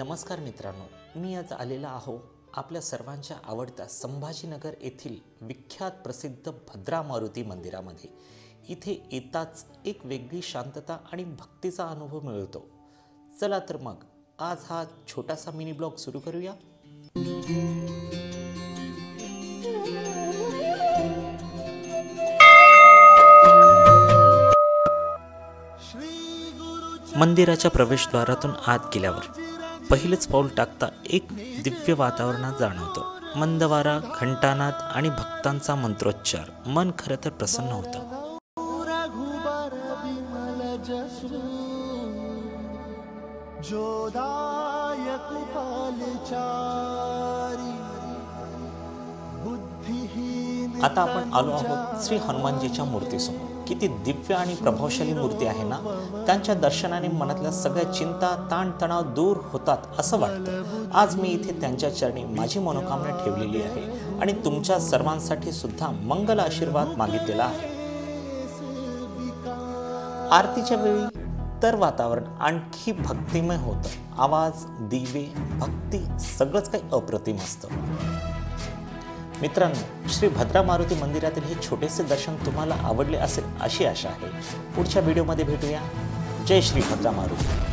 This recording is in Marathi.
नमस्कार मित्रांनो, मी आज आलेला आहो आपल्या सर्वांच्या आवडत्या संभाजीनगर येथील विख्यात प्रसिद्ध भद्रा मारुती मंदिरामध्ये। इथे येताच एक वेगळी शांतता आणि भक्तीचा अनुभव मिळतो। चला तर मग आज हा छोटासा मिनी ब्लॉग सुरू करूया। मंदिराच्या प्रवेशद्वारातून आत गेल्यावर पहिलेच पाऊल टाकता एक दिव्य वातावरणात जाणवतं। मंद वारा, घंटानाद आणि भक्तांचा मंत्रोच्चार मन खरं तर प्रसन्न होतं। आता आपण आलो आहोत श्री हनुमानजीच्या मूर्तीसमोर। किती दिव्य आणि प्रभावशाली मूर्ती आहे ना। त्यांच्या दर्शनाने मनातल्या सगळ्या चिंता, ताणतणाव दूर होतात असं वाटतं। आज मी इथे त्यांच्या चरणी माझी मनोकामना ठेवलेली आहे आणि तुमच्या सर्वांसाठी सुद्धा मंगल आशीर्वाद मागितलेला आहे। आरतीच्या वेळी तर वातावरण आणखी भक्तिमय होतं। आवाज, दिवे, भक्ती सगळंच काही अप्रतिम असतं। मित्रांनो, श्री भद्रा मारुती मंदिरातील हे छोटेसे दर्शन तुम्हाला आवडले असेल अशी आशा आहे। पुढच्या व्हिडिओमध्ये भेटूया। जय श्री भद्रा मारुती।